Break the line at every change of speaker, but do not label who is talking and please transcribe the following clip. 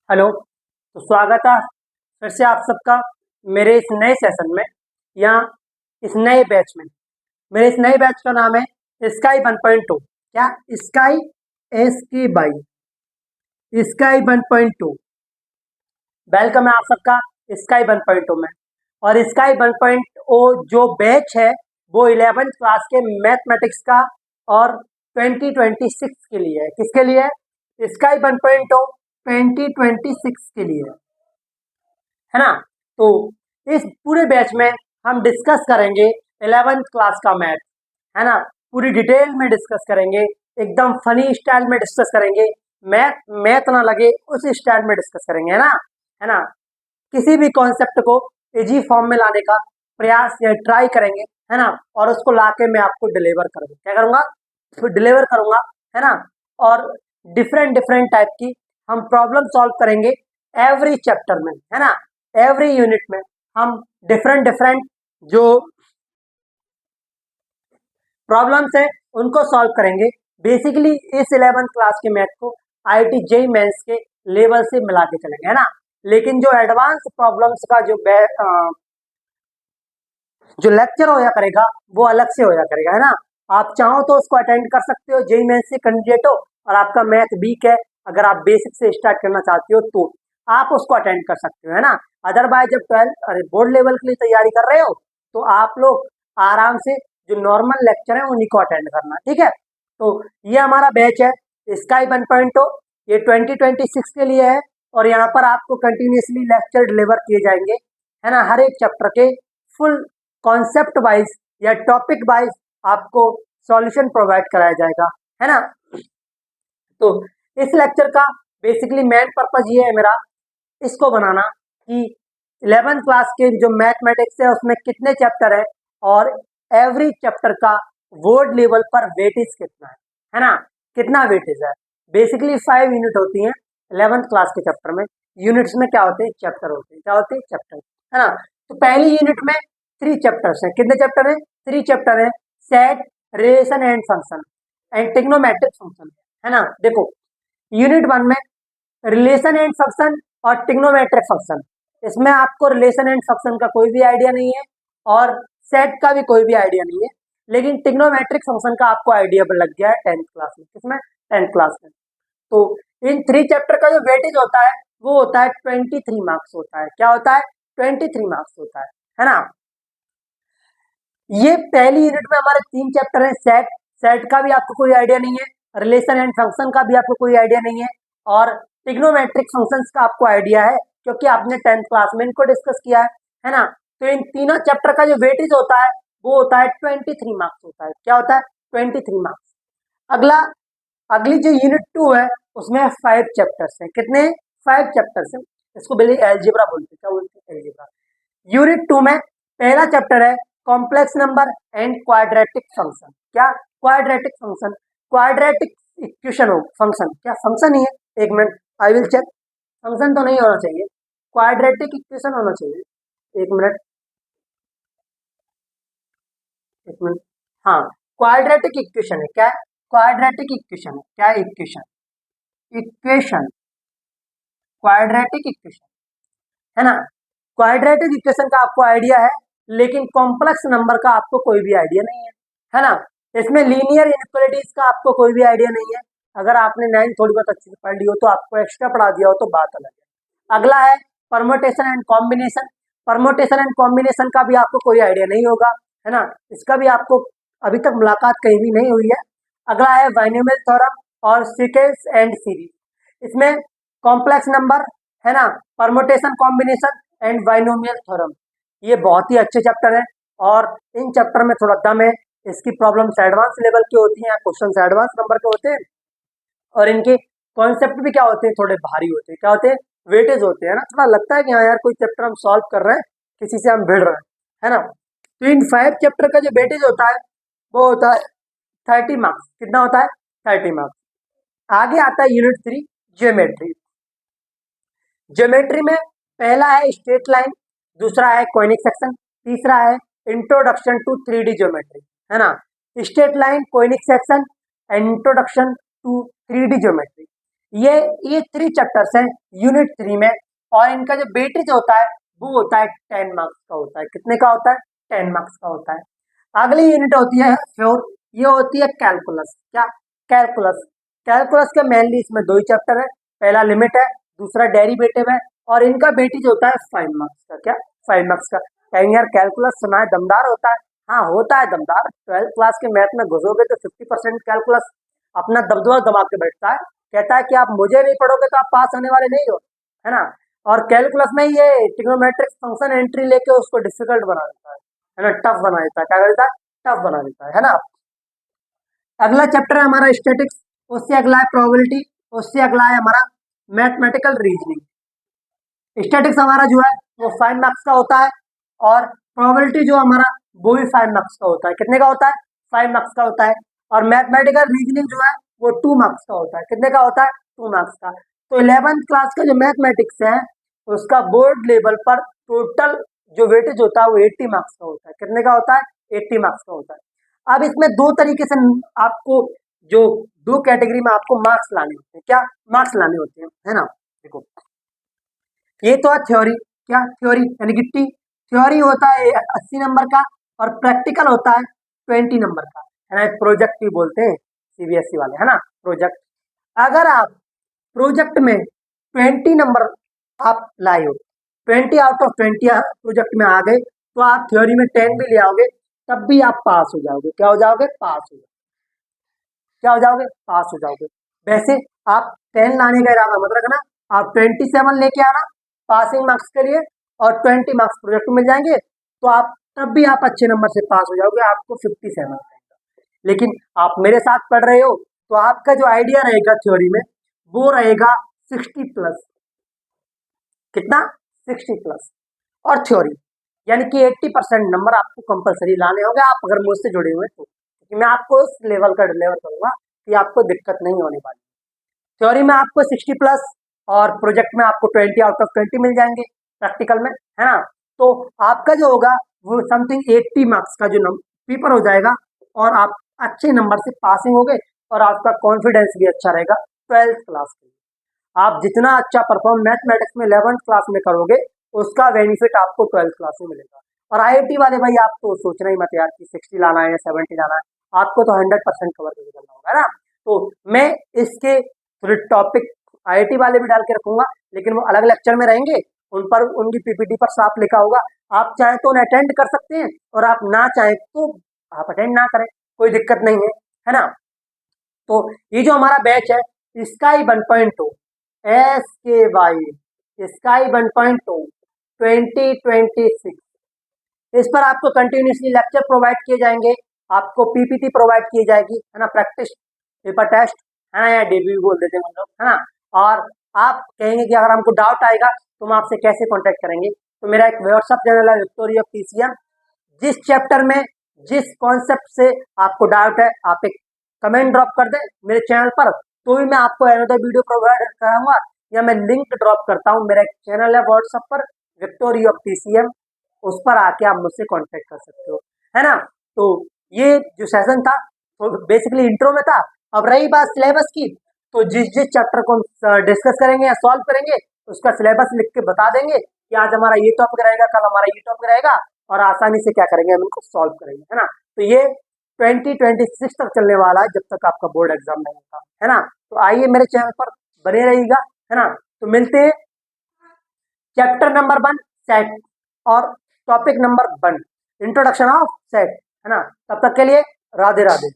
Hello. तो स्वागत है फिर से आप सबका मेरे इस नए सेशन में या इस नए बैच में। मेरे इस नए बैच का नाम है स्काई 1.2। क्या? स्काई एस की बाई स्काई 1.2। वेलकम है आप सबका स्काई 1.2 में। और स्काई 1.0 जो बैच है वो 11th क्लास के मैथमेटिक्स का और 2026 के लिए है। किसके लिए है? स्काई 1.0 2026 के लिए है ना। तो इस पूरे बैच में हम डिस्कस करेंगे 11th क्लास का मैथ, है ना। पूरी डिटेल में डिस्कस करेंगे, एकदम फनी स्टाइल में डिस्कस करेंगे। मैथ मैथ ना लगे उस स्टाइल में डिस्कस करेंगे, है ना। किसी भी कॉन्सेप्ट को इजी फॉर्म में लाने का प्रयास या ट्राई करेंगे, है ना। और उसको लाके मैं आपको डिलीवर करूँगा। क्या करूँगा? तो डिलीवर करूँगा, है ना। और डिफरेंट डिफरेंट टाइप की हम प्रॉब्लम सॉल्व करेंगे एवरी चैप्टर में, है ना। एवरी यूनिट में हम डिफरेंट डिफरेंट जो प्रॉब्लम्स है उनको सॉल्व करेंगे। बेसिकली इस 11th क्लास के मैथ को आईआईटी जेईई मेंस के लेवल से मिला के चलेंगे, है ना। लेकिन जो एडवांस प्रॉब्लम्स का जो लेक्चर होया करेगा वो अलग से होया करेगा, है ना। आप चाहो तो उसको अटेंड कर सकते हो, जेईई मेंस से कैंडिडेट हो और आपका मैथ वीक है, अगर आप बेसिक से स्टार्ट करना चाहते हो तो आप उसको अटेंड कर सकते हो, है ना। अदरवाइज जब 12 अरे बोर्ड लेवल के लिए तैयारी कर रहे हो तो आप लोग आराम से जो नॉर्मल लेक्चर है उन्हीं को अटेंड करना, ठीक है। तो ये हमारा बैच है स्काई 1.0, ये 2026 के लिए है। और यहाँ पर आपको कंटिन्यूसली लेक्चर डिलीवर किए जाएंगे, है ना। हर एक चैप्टर के फुल कॉन्सेप्ट वाइज या टॉपिक वाइज आपको सॉल्यूशन प्रोवाइड कराया जाएगा, है ना। तो इस लेक्चर का बेसिकली मेन पर्पज ये है मेरा इसको बनाना कि 11th क्लास के जो मैथमेटिक्स है उसमें कितने चैप्टर है और एवरी चैप्टर का वर्ड लेवल पर वेटेज कितना है ना। कितना वेटेज है? बेसिकली 5 यूनिट होती हैं 11th क्लास के चैप्टर में। यूनिट्स में क्या होते हैं? चैप्टर होते हैं। क्या होते हैं? चैप्टर, है ना। तो पहली यूनिट में 3 चैप्टर्स हैं। कितने चैप्टर हैं? 3 चैप्टर हैं। Set, relation and function and trigonometric function, है ना। देखो यूनिट 1 में रिलेशन एंड फंक्शन और ट्रिग्नोमेट्रिक फंक्शन, इसमें आपको रिलेशन एंड फंक्शन का कोई भी आइडिया नहीं है और सेट का भी कोई भी आइडिया नहीं है। लेकिन ट्रिग्नोमेट्रिक फंक्शन का आपको आइडिया लग गया है 10th क्लास में। किसमें? 10th क्लास में। तो इन 3 चैप्टर का जो वेटेज होता है वो होता है 23 मार्क्स होता है। क्या होता है? 23 मार्क्स होता है ना। ये पहली यूनिट में हमारे 3 चैप्टर हैं। सेट, सेट का भी आपको कोई आइडिया नहीं है, रिलेशन एंड फंक्शन का भी आपको कोई आइडिया नहीं है और ट्रिग्नोमेट्रिक फंक्शंस का आपको आइडिया है क्योंकि आपने 10th क्लास में इनको डिस्कस किया है ना। तो इन तीनों चैप्टर का जो वेटेज होता है वो होता है 23 मार्क्स होता है। क्या होता है? 23 मार्क्स। अगला अगली जो यूनिट 2 है उसमें 5 चैप्टर्स हैं। कितने? 5 चैप्टर्स हैं। इसको पहले एल्जेब्रा बोलते हैं। क्या बोलते हैं? एल्जेब्रा। यूनिट 2 में पहला चैप्टर है complex number and quadratic function. क्या? Quadratic function. क्वाड्रेटिक इक्वेशन हो फंक्शन, क्या फंक्शन ही है? एक minute, I will check. Function तो नहीं होना चाहिए, क्वाड्रेटिक इक्वेशन होना चाहिए। एक मिनट, एक मिनट। हाँ, क्वाड्रेटिक इक्वेशन है। क्या है? क्वाड्रेटिक इक्वेशन है। क्या है? इक्वेशन, इक्वेशन, क्वाड्रेटिक इक्वेशन, है ना। क्वाड्रेटिक इक्वेशन का आपको आइडिया है लेकिन कॉम्प्लेक्स नंबर का आपको कोई भी आइडिया नहीं है ना। इसमें लीनियर इनइक्वालिटीज का आपको कोई भी आइडिया नहीं है। अगर आपने 9 थोड़ी बहुत अच्छी से पढ़ ली हो तो आपको एक्स्ट्रा पढ़ा दिया हो तो बात अलग है। अगला है permutation and combination. Permutation and combination का भी आपको कोई आइडिया नहीं होगा, है ना। इसका भी आपको अभी तक मुलाकात कहीं भी नहीं हुई है। अगला है बाइनोमियल थ्योरम और सीक्वेंस एंड सीरीज। इसमें कॉम्प्लेक्स नंबर, है ना, permutation, combination and binomial theorem, ये बहुत ही अच्छे चैप्टर हैं और इन चैप्टर में थोड़ा दम है। इसकी प्रॉब्लम्स एडवांस लेवल की होती हैं, क्वेश्चंस एडवांस नंबर के होते हैं और इनके कॉन्सेप्ट भी क्या होते हैं? थोड़े भारी होते हैं। क्या होते हैं? वेटेज होते हैं ना। थोड़ा लगता है कि हाँ यार कोई चैप्टर हम सॉल्व कर रहे हैं, किसी से हम भिड़ रहे हैं, है ना। तो इन 5 चैप्टर का जो वेटेज होता है वो होता है 30 मार्क्स। कितना होता है? 30 मार्क्स। आगे आता है यूनिट 3 ज्योमेट्री। ज्योमेट्री में पहला है स्ट्रेट लाइन, दूसरा है कोनिक सेक्शन, तीसरा है इंट्रोडक्शन टू 3D ज्योमेट्री, है ना। Straight line, conic section and introduction to 3D geometry, ये 3 चैप्टर्स हैं यूनिट 3 में, और इनका जो वेटेज होता है वो होता है 10 मार्क्स का होता है। कितने का होता है? 10 मार्क्स का होता है। अगली यूनिट होती है 4, ये होती है कैलकुलस। क्या? कैलकुलस। कैलकुलस के मेनली इसमें 2 ही चैप्टर है, पहला लिमिट है, दूसरा डेरिवेटिव है, और इनका वेटेज होता है 5 मार्क्स का। क्या? 5 मार्क्स का। कहीं यार कैलकुलस सुना है दमदार होता है? हाँ होता है दमदार। 12th क्लास के मैथ में घुसोगे तो 50% कैलकुलस अपना दबदबा दबा के बैठता है, कहता है कि आप मुझे नहीं पढ़ोगे तो आप पास होने वाले नहीं हो, है ना। और कैलकुलस में ये ट्रिग्नोमेट्रिक फंक्शन एंट्री लेके उसको डिफिकल्ट बना देता है ना, टफ बना देता है। क्या कर देता है? टफ बना देता है ना। अगला चैप्टर है हमारा स्टैटिक्स, उससे अगला है प्रोबेबिलिटी, उससे अगला है हमारा मैथमेटिकल रीजनिंग। स्टैटिक्स हमारा जो है वो 5 मार्क्स का होता है, और प्रोबेबिलिटी जो हमारा वो भी 5 मार्क्स का होता है। कितने का होता है? 5 मार्क्स का होता है। और मैथमेटिकल रीजनिंग जो है वो 2 मार्क्स का होता है। कितने का होता है? 2 मार्क्स का। तो 11th क्लास का जो मैथमेटिक्स है उसका बोर्ड लेवल पर टोटल जो वेटेज होता है वो 80 मार्क्स का होता है। कितने का होता है? 80 मार्क्स का होता है। अब इसमें 2 तरीके से आपको जो 2 कैटेगरी में आपको मार्क्स लाने होते हैं। क्या? मार्क्स लाने होते हैं, है ना। देखो, ये तो है थ्योरी। क्या? थ्योरी यानी कि थ्योरी होता है 80 नंबर का, और प्रैक्टिकल होता है 20 नंबर का, है ना। प्रोजेक्ट भी बोलते हैं सीबीएसई वाले, है ना, प्रोजेक्ट। अगर आप प्रोजेक्ट में 20 नंबर आप लाए हो, 20 आउट ऑफ 20 प्रोजेक्ट में आ गए, तो आप थ्योरी में 10 भी ले आओगे, तब भी आप पास हो जाओगे। क्या हो जाओगे? पास हो जाओगे। क्या हो जाओगे? पास हो जाओगे। वैसे आप 10 लाने का इरादा मत रखना, आप 27 लेके आना पासिंग मार्क्स के लिए, और 20 मार्क्स प्रोजेक्ट में मिल जाएंगे, तो आप तब भी आप अच्छे नंबर से पास हो जाओगे, आपको 57 आएगा। लेकिन आप मेरे साथ पढ़ रहे हो तो आपका जो आइडिया रहेगा थ्योरी में वो रहेगा 60 प्लस। कितना? 60 प्लस। और थ्योरी यानी कि 80% नंबर आपको कंपलसरी लाने होंगे, आप अगर मुझसे जुड़े हुए तो, क्योंकि मैं आपको उस लेवल का डिलीवर करूंगा कि आपको दिक्कत नहीं होने वाली। थ्योरी में आपको 60 प्लस, और प्रोजेक्ट में आपको 20 आउट ऑफ 20 मिल जाएंगे प्रैक्टिकल में, है ना। तो आपका जो होगा वो समथिंग 80 मार्क्स का जो पेपर हो जाएगा, और आप अच्छे नंबर से पासिंग हो गए, और आपका कॉन्फिडेंस भी अच्छा रहेगा 12th क्लास के लिए। आप जितना अच्छा परफॉर्म मैथमेटिक्स में 11th क्लास में करोगे, उसका बेनिफिट आपको 12th क्लास में मिलेगा। और आईआईटी वाले भाई आप तो सोचना ही मत यार कि 60 लाना है या 70 लाना है, आपको तो 100% कवर करना होगा, है ना। तो मैं इसके थोड़े टॉपिक आईआईटी वाले भी डाल के रखूंगा, लेकिन वो अलग लेक्चर में रहेंगे, उन पर उनकी पीपीटी पर साफ लिखा होगा। आप चाहे तो उन्हें अटेंड कर सकते हैं, और आप ना चाहे तो आप अटेंड ना करें, कोई दिक्कत नहीं है ना। तो ये जो हमारा बैच है स्काई 1.2 SKY स्काई 1.2 2026, इस पर आपको कंटिन्यूसली लेक्चर प्रोवाइड किए जाएंगे, आपको पीपीटी प्रोवाइड की जाएगी, है ना, प्रैक्टिस पेपर टेस्ट, है ना, या डेब्यू बोल देते हैं हम लोग, है ना। और आप कहेंगे कि अगर हमको डाउट आएगा तो हम आपसे कैसे कांटेक्ट करेंगे, तो मेरा एक व्हाट्सअप चैनल है विक्टोरिया पीसीएम। जिस चैप्टर में जिस कॉन्सेप्ट से आपको डाउट है, आप एक कमेंट ड्रॉप कर दें मेरे चैनल पर, तो भी मैं आपको अनदर वीडियो प्रोवाइड कराऊंगा, या मैं लिंक ड्रॉप करता हूँ। मेरा एक चैनल है व्हाट्सएप पर विक्टोरिया पीसीएम, उस पर आके आप मुझसे कांटेक्ट कर सकते हो, है ना। तो ये जो सेशन था तो बेसिकली इंट्रो में था। अब रही बात सिलेबस की, तो जिस जिस चैप्टर को हम डिस्कस करेंगे या सॉल्व करेंगे उसका सिलेबस लिख के बता देंगे कि आज हमारा ये टॉपिक रहेगा, कल हमारा ये टॉपिक रहेगा, और आसानी से क्या करेंगे, हम इनको सॉल्व करेंगे, है ना। तो ये 2026 तक चलने वाला है, जब तक आपका बोर्ड एग्जाम नहीं होता, है ना। तो आइए मेरे चैनल पर बने रहिएगा, है ना। तो मिलते हैं चैप्टर नंबर 1 सेट, और topic number 1 introduction of set, है ना। तब तक के लिए राधे राधे।